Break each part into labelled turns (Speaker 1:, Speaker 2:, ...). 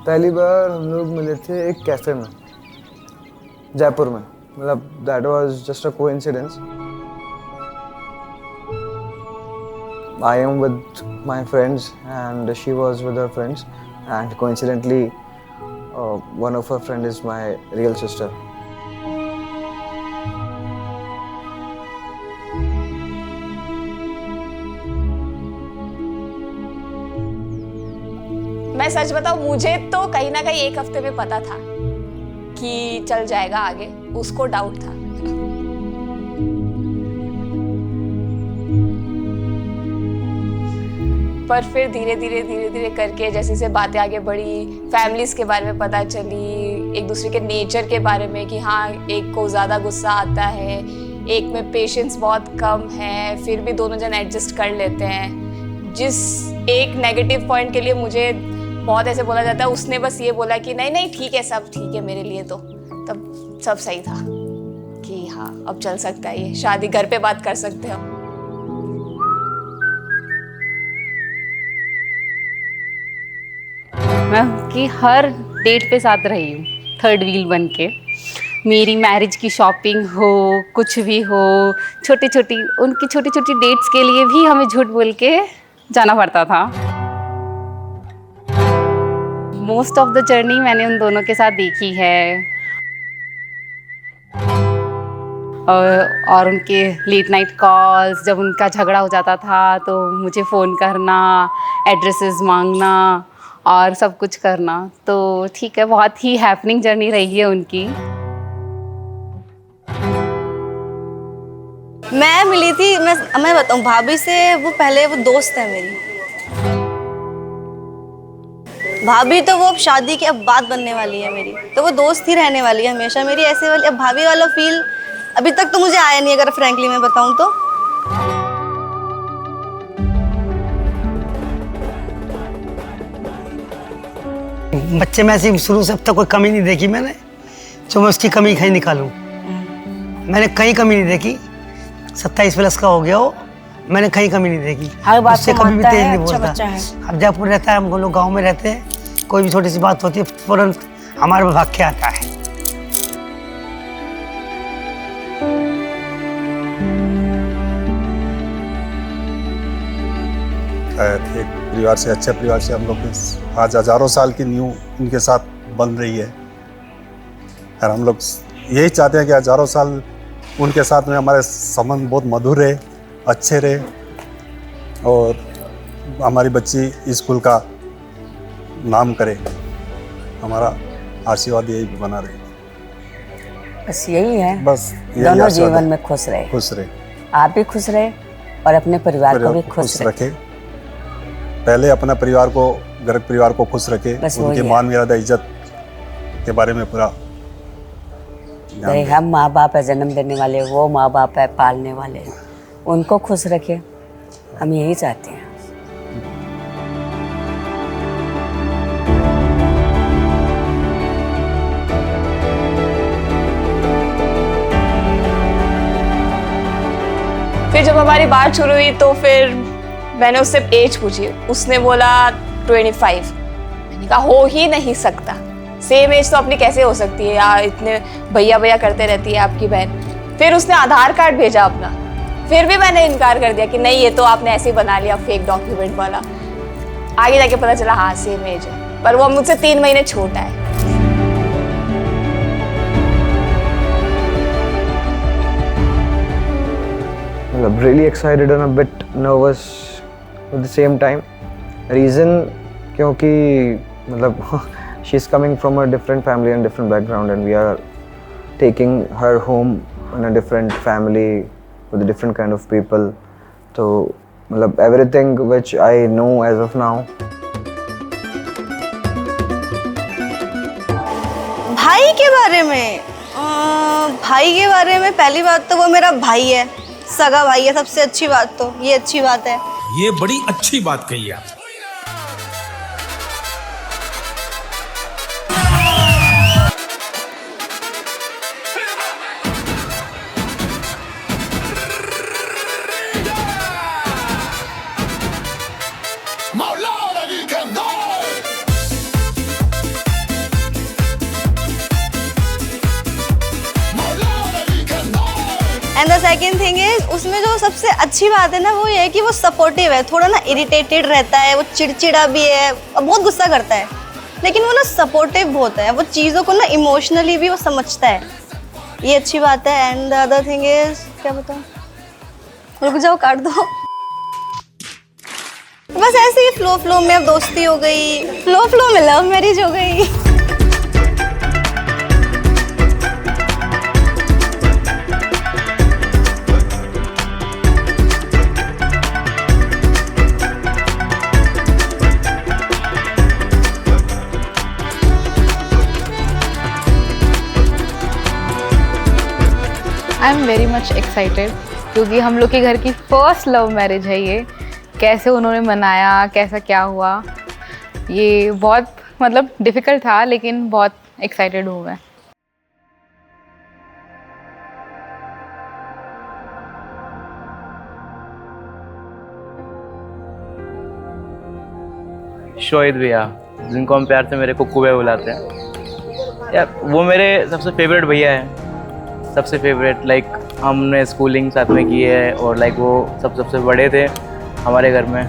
Speaker 1: पहली बार हम लोग मिले थे एक कैफ़े में, जयपुर में। मतलब that was just a coincidence. I am with my friends and she was with her friends and coincidentally one of her friend is my real sister.
Speaker 2: मैं सच बताऊं, मुझे तो कहीं ना कहीं एक हफ्ते में पता था कि चल जाएगा आगे, उसको डाउट था। पर फिर धीरे धीरे करके जैसे जैसे बातें आगे बढ़ी, फैमिलीज के बारे में पता चली, एक दूसरे के नेचर के बारे में कि हाँ एक को ज़्यादा गुस्सा आता है, एक में पेशेंस बहुत कम है, फिर भी दोनों जन एडजस्ट कर लेते हैं। जिस एक नेगेटिव पॉइंट के लिए मुझे बहुत ऐसे बोला जाता है, उसने बस ये बोला कि नहीं नहीं ठीक है, सब ठीक है मेरे लिए, तो तब सब सही था कि हाँ अब चल सकता है, ये शादी घर पे बात कर सकते हैं।
Speaker 3: मैं उनकी हर डेट पे साथ रही हूँ, थर्ड व्हील बन के। मेरी मैरिज की शॉपिंग हो, कुछ भी हो, छोटी छोटी उनकी छोटी छोटी डेट्स के लिए भी हमें झूठ बोल के जाना पड़ता था। मोस्ट ऑफ द जर्नी मैंने उन दोनों के साथ देखी है। और उनके लेट नाइट कॉल्स, जब उनका झगड़ा हो जाता था तो मुझे फ़ोन करना, एड्रेसेस मांगना और सब कुछ करना। तो ठीक है, बहुत ही हैपनिंग जर्नी रही है उनकी।
Speaker 4: मैं मिली थी, मैं बताऊं भाभी से, वो पहले वो दोस्त है मेरी। भाभी तो वो अब शादी की अब बात बनने वाली है मेरी, तो वो दोस्त ही रहने वाली है हमेशा मेरी, ऐसे वाली। अब भाभी वाला फील अभी तक तो मुझे आया नहीं, अगर फ्रैंकली मैं बताऊं तो।
Speaker 5: बच्चे में ऐसी शुरू से अब तक कोई कमी नहीं देखी मैंने, जो मैं उसकी कमी कहीं निकालूं। मैंने कहीं कमी नहीं देखी। 27 प्लस का हो गया हो, मैंने कहीं कमी नहीं देखी।
Speaker 6: हर बात
Speaker 5: उससे
Speaker 6: को
Speaker 5: कभी भी
Speaker 6: मानता
Speaker 5: तेज
Speaker 6: है,
Speaker 5: नहीं
Speaker 6: अच्छा
Speaker 5: बोलता।
Speaker 6: बच्चा है।
Speaker 5: अब जयपुर रहता है, हम लोग गाँव में रहते हैं, कोई भी छोटी सी बात होती है तुरंत हमारे में भाग के आता है।
Speaker 7: एक परिवार से, अच्छे परिवार से हम लोग आज हजारों साल की न्यू इनके साथ बन रही है, और हम लोग यही चाहते हैं कि हजारों साल उनके साथ में हमारे संबंध बहुत मधुर रहे, अच्छे रहे, और हमारी बच्ची स्कूल का नाम करे। हमारा आशीर्वाद यही बना रहे।
Speaker 6: बस यही है,
Speaker 7: बस
Speaker 6: दोनों जीवन में खुश रहे।
Speaker 7: खुश रहे,
Speaker 6: आप भी खुश रहे और अपने परिवार को भी खुश
Speaker 7: रखे। पहले अपना परिवार को, घर परिवार को खुश रखे, उनके मान मर्यादा इज्जत के बारे में पूरा
Speaker 6: नहीं, हम माँ बाप है जन्म देने वाले, वो माँ बाप है पालने वाले, उनको खुश रखे, हम यही चाहते हैं।
Speaker 2: फिर जब हमारी बात शुरू हुई तो फिर मैंने उससे एज पूछी, उसने बोला 25। मैंने कहा हो ही नहीं सकता, सेम एज तो अपनी कैसे हो सकती है यार, इतने भैया भैया करते रहती है आपकी बहन। फिर उसने आधार कार्ड भेजा अपना, फिर भी मैंने इनकार कर दिया कि नहीं ये तो आपने ऐसे ही बना लिया फेक डॉक्यूमेंट वाला। आगे जाके पता चला हाँ सेम एज है, पर वो मुझसे 3 महीने छोटा है।
Speaker 1: मतलब really excited and a bit nervous at the same time. Reason क्योंकि मतलब she's coming from a different family and different background, and we are taking her home in a different family with a different kind of people. तो मतलब everything which I know as of now.
Speaker 4: भाई के बारे में, भाई के बारे में पहली बात तो वो मेरा भाई है, सगा भाई है, सबसे अच्छी बात तो ये अच्छी बात है।
Speaker 8: ये बड़ी अच्छी बात कही आप।
Speaker 4: And the second thing is उसमें जो सबसे अच्छी बात है ना वो ये है कि वो सपोर्टिव है, थोड़ा ना इरिटेटेड रहता है, वो चिड़चिड़ा भी है और बहुत गुस्सा करता है, लेकिन वो ना सपोर्टिव बहुत है, वो चीज़ों को ना इमोशनली भी वो समझता है, ये अच्छी बात है। And the other thing is क्या बताऊँ, रुक जाओ काट दो। बस ऐसे ही फ्लो में अब दोस्ती हो गई, फ्लो में लव मैरिज हो गई।
Speaker 3: I am very much excited क्योंकि हम लोग के घर की फर्स्ट लव मैरिज है ये। कैसे उन्होंने मनाया, कैसा क्या हुआ, ये बहुत मतलब डिफ़िकल्ट था, लेकिन बहुत एक्साइटेड हूँ मैं।
Speaker 9: शोहिद भैया, जिनको हम प्यार से मेरे कुक्कू भैया बुलाते हैं यार, वो मेरे सबसे फेवरेट भैया हैं, सबसे फेवरेट। लाइक हमने स्कूलिंग साथ में की है और लाइक वो सबसे बड़े थे हमारे घर में।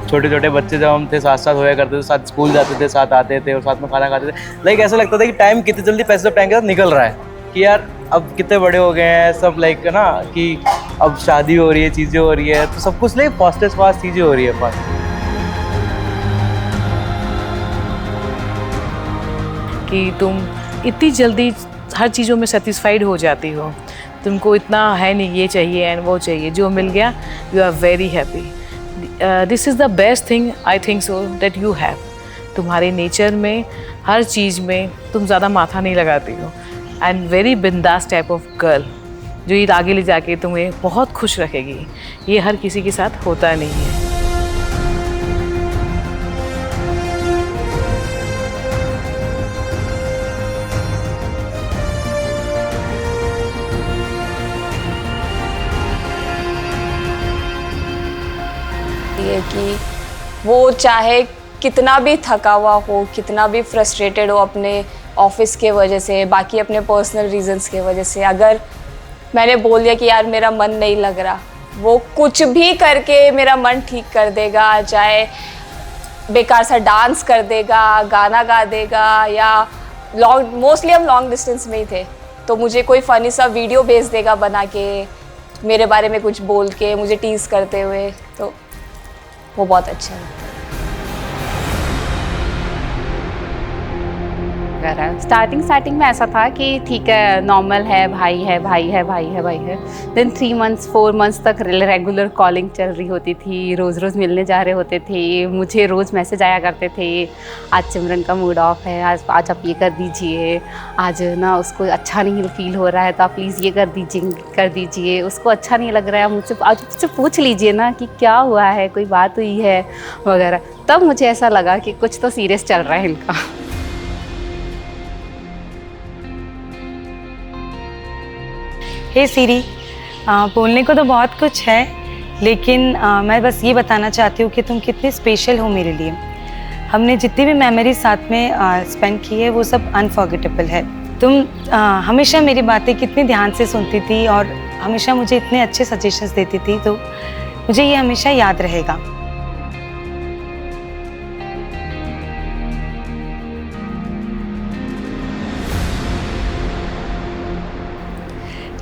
Speaker 9: छोटे छोटे बच्चे जब हम थे साथ होया करते थे, साथ स्कूल जाते थे, साथ आते थे और साथ में खाना खाते थे। लाइक ऐसा लगता था कि टाइम कितनी जल्दी पैसे सब टाइम के साथ निकल रहा है, कि यार अब कितने बड़े हो गए हैं सब, लाइक ना कि अब शादी हो रही है, चीज़ें हो रही है, तो सब कुछ लाइक फास्ट चीज़ें हो रही है फास्ट।
Speaker 10: कि तुम इतनी जल्दी हर चीज़ों में सेटिस्फाइड हो जाती हो, तुमको इतना है नहीं ये चाहिए एंड वो चाहिए, जो मिल गया you are very happy. This is the best thing I think so that you have. तुम्हारे नेचर में हर चीज़ में तुम ज़्यादा माथा नहीं लगाती हो एंड वेरी बिंदास टाइप ऑफ गर्ल, जो ये आगे ले जाके तुम्हें बहुत खुश रखेगी। ये हर किसी के साथ होता नहीं है।
Speaker 2: कि वो चाहे कितना भी थका हुआ हो, कितना भी फ्रस्ट्रेटेड हो अपने ऑफिस के वजह से, बाकी अपने पर्सनल रीजंस के वजह से, अगर मैंने बोल दिया कि यार मेरा मन नहीं लग रहा, वो कुछ भी करके मेरा मन ठीक कर देगा। चाहे बेकार सा डांस कर देगा, गाना गा देगा, या मोस्टली हम लॉन्ग डिस्टेंस में ही थे, तो मुझे कोई फ़नी सा वीडियो भेज देगा बना के, मेरे बारे में कुछ बोल के, मुझे टीज़ करते हुए, तो वो बहुत अच्छा है।
Speaker 3: स्टार्टिंग में ऐसा था कि ठीक है, नॉर्मल है, भाई है। देन 3 मंथ्स 4 मंथ्स तक रेगुलर कॉलिंग चल रही होती थी, रोज़ मिलने जा रहे होते थे, मुझे रोज़ मैसेज आया करते थे, आज सिमरन का मूड ऑफ है, आज आप ये कर दीजिए, आज ना उसको अच्छा नहीं फील हो रहा है तो आप प्लीज़ ये कर दीजिए, उसको अच्छा नहीं लग रहा है, मुझसे पूछ लीजिए ना कि क्या हुआ है, कोई बात हुई है वगैरह। तब मुझे ऐसा लगा कि कुछ तो सीरियस चल रहा है इनका।
Speaker 11: हे सीरी, बोलने को तो बहुत कुछ है, लेकिन मैं बस ये बताना चाहती हूँ कि तुम कितनी स्पेशल हो मेरे लिए। हमने जितनी भी मेमोरीज साथ में स्पेंड की है वो सब अनफॉरगेटेबल है। तुम हमेशा मेरी बातें कितनी ध्यान से सुनती थी और हमेशा मुझे इतने अच्छे सजेशंस देती थी, तो मुझे ये हमेशा याद रहेगा।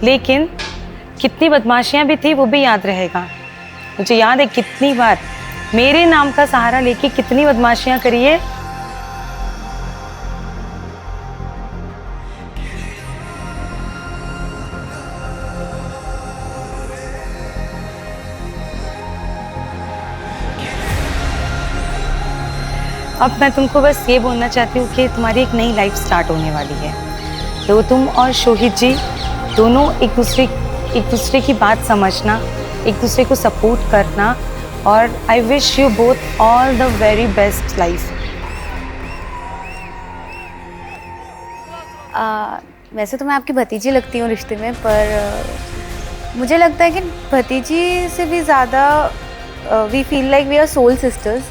Speaker 11: लेकिन कितनी बदमाशियां भी थी वो भी याद रहेगा। मुझे याद है कितनी बार मेरे नाम का सहारा लेके कितनी बदमाशियां करी है। अब मैं तुमको बस ये बोलना चाहती हूँ कि तुम्हारी एक नई लाइफ स्टार्ट होने वाली है, तो तुम और शोहित जी दोनों एक दूसरे की बात समझना, एक दूसरे को सपोर्ट करना, और I wish you both all the very best life.
Speaker 3: वैसे तो मैं आपकी भतीजी लगती हूँ रिश्ते में, पर मुझे लगता है कि भतीजी से भी ज़्यादा we feel like we are soul sisters.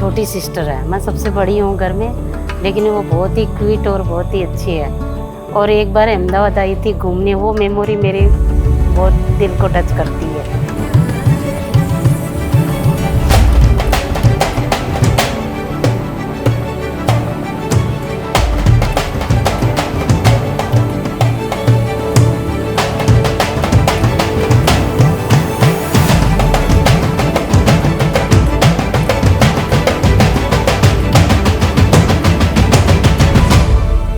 Speaker 12: छोटी सिस्टर है, मैं सबसे बड़ी हूँ घर में, लेकिन वो बहुत ही क्यूट और बहुत ही अच्छी है। और एक बार अहमदाबाद आई थी घूमने, वो मेमोरी मेरे बहुत दिल को टच करती है।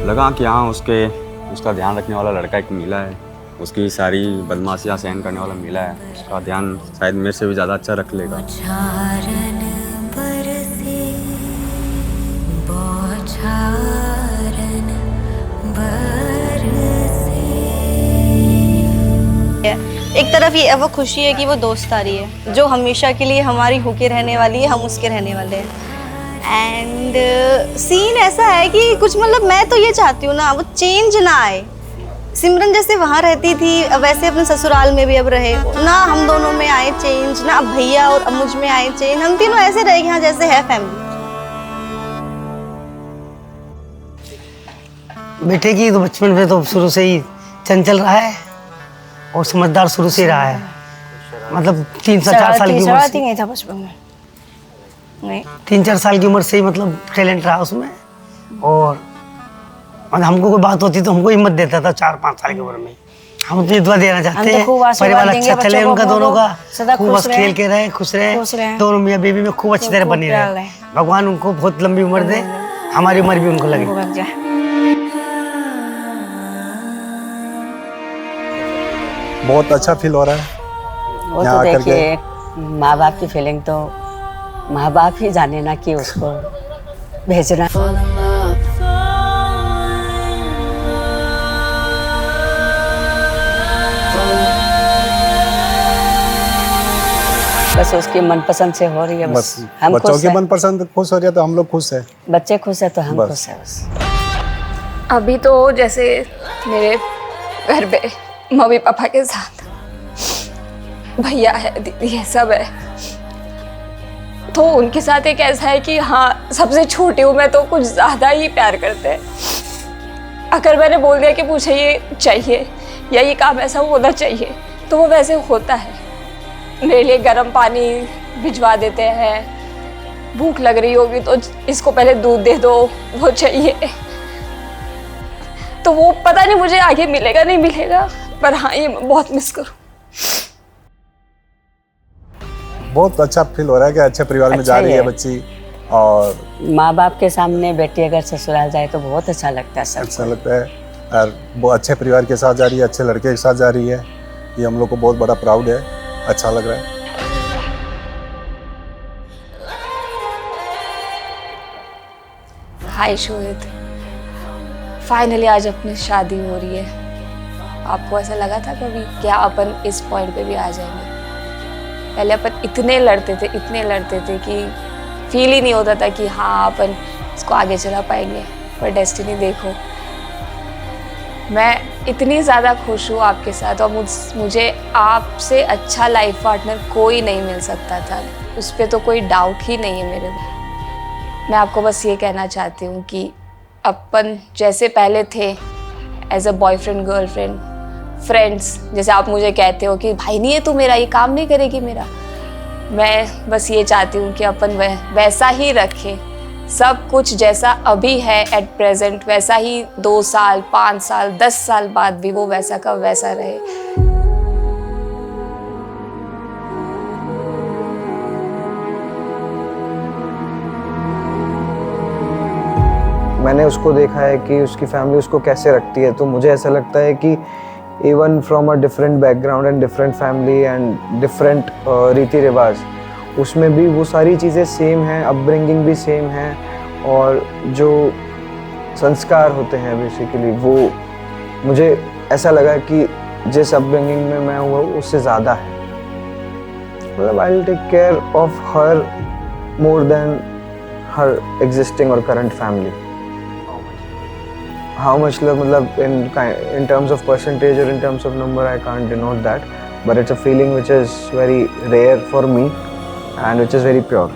Speaker 13: लगा कि हाँ उसका ध्यान रखने वाला लड़का एक मिला है, उसकी सारी बदमाशियाँ सहन करने वाला मिला है, उसका ध्यान शायद मेरे से भी ज़्यादा अच्छा रख लेगा।
Speaker 4: एक तरफ ये वो खुशी है कि वो दोस्त आ रही है जो हमेशा के लिए हमारी होके रहने वाली है, हम उसके रहने वाले हैं। एंड सीन ऐसा है कि कुछ मतलब मैं तो ये चाहती हूँ ना वो चेंज ना आए। सिमरन जैसे वहाँ रहती थी वैसे अपने ससुराल में भी अब रहे ना, हम दोनों में आए चेंज ना, अब भैया और अब मुझ में आए चेंज, हम तीनों ऐसे रहेंगे हाँ जैसे है फैमिली।
Speaker 5: बेटे की तो बचपन में तो शुरू से ही चंचल रहा है और समझदार शुरू से रहा है, मतलब 3 से 4 साल की उम्र से
Speaker 4: नहीं था बचपन में, नहीं
Speaker 5: 3-4 साल की उम्र से ही मतलब टैलेंट रहा उसमें। और मतलब हमको कोई बात होती तो हमको हिम्मत देता था 4-5 साल की उम्र में। हम तो दुआ देना चाहते हैं परिवार अच्छा चले उनका दोनों का, खूब बस खेल के रहे, खुश रहे, दोनों मियाँ बीवी में खूब अच्छी तरह बनी रहे। भगवान उनको बहुत लंबी उम्र दे, हमारी उम्र भी उनको लगे।
Speaker 7: बहुत अच्छा फील हो रहा है
Speaker 6: वो तो देखिए माँ बाप की फीलिंग तो माँ बाप ही जाने ना कि उसको भेजना। बस उसकी मनपसंद से हो रही है, बस हम
Speaker 7: बच्चों की मनपसंद खुश हो रही है तो हम लोग खुश हैं,
Speaker 6: बच्चे खुश है तो हम खुश है बस।
Speaker 2: अभी तो जैसे मेरे घर पे मम्मी पापा के साथ भैया है, दीदी है, सब है, तो उनके साथ एक ऐसा है कि हाँ सबसे छोटी हूँ मैं तो कुछ ज़्यादा ही प्यार करते हैं। अगर मैंने बोल दिया कि मुझे ये चाहिए या ये काम ऐसा होना चाहिए तो वो वैसे होता है। मेरे लिए गर्म पानी भिजवा देते हैं, भूख लग रही होगी तो इसको पहले दूध दे दो, वो चाहिए। तो वो पता नहीं मुझे आगे मिलेगा नहीं मिलेगा, पर हाँ ये बहुत मिस करूँ।
Speaker 7: बहुत अच्छा फील हो रहा है कि अच्छे परिवार में जा रही है बच्ची, और
Speaker 6: माँ बाप के सामने बेटी अगर ससुराल जाए तो बहुत अच्छा लगता है।
Speaker 7: अच्छा लगता है, और वो अच्छे परिवार के साथ जा रही है, अच्छे लड़के के साथ जा रही है, ये हम लोग को बहुत बड़ा प्राउड है, अच्छा लग रहा है।
Speaker 2: हाय शोहित, फाइनली आज अपनी शादी हो रही है। आपको ऐसा लगा था कभी क्या अपन इस पॉइंट पे भी आ जाएंगे? पहले अपन इतने लड़ते थे कि फील ही नहीं होता था कि हाँ अपन इसको आगे चला पाएंगे, पर डेस्टिनी देखो, मैं इतनी ज़्यादा खुश हूँ आपके साथ, और मुझे आपसे अच्छा लाइफ पार्टनर कोई नहीं मिल सकता था, उस पर तो कोई डाउट ही नहीं है मेरे में। मैं आपको बस ये कहना चाहती हूँ कि अपन जैसे पहले थे as a boyfriend girlfriend friends, जैसे आप मुझे कहते हो कि भाई नहीं है तू मेरा, ये काम नहीं करेगी मेरा, मैं बस ये चाहती हूँ कि अपन वैसा ही रखें, सब कुछ जैसा अभी है एट प्रेजेंट वैसा ही 2 साल 5 साल 10 साल बाद भी वो वैसा का वैसा रहे।
Speaker 1: मैंने उसको देखा है कि उसकी फैमिली उसको कैसे रखती है, तो मुझे ऐसा लगता है कि even from a different background and different family and different रीति रिवाज, उसमें भी वो सारी चीज़ें सेम हैं, अपब्रिंगिंग भी सेम है, और जो संस्कार होते हैं बेसिकली वो मुझे ऐसा लगा कि जिस अपब्रिंगिंग में मैं हुआ उससे ज़्यादा है। मतलब I will take care of her more than her existing or current family. How much love, in terms of percentage or in terms of number, I can't denote that, but it's a feeling which is very rare for me and which is very pure.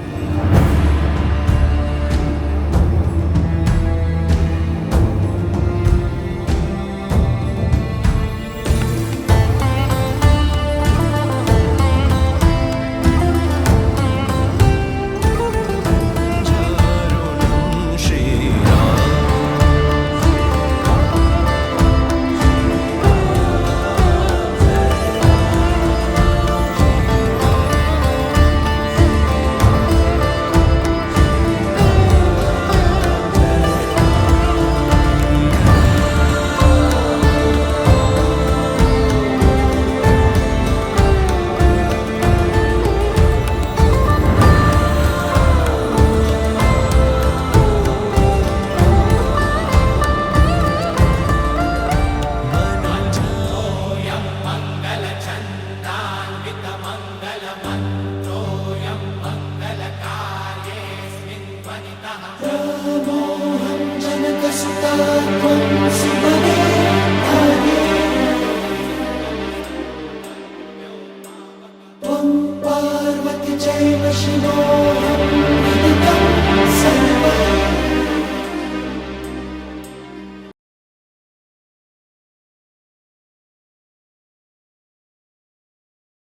Speaker 14: love.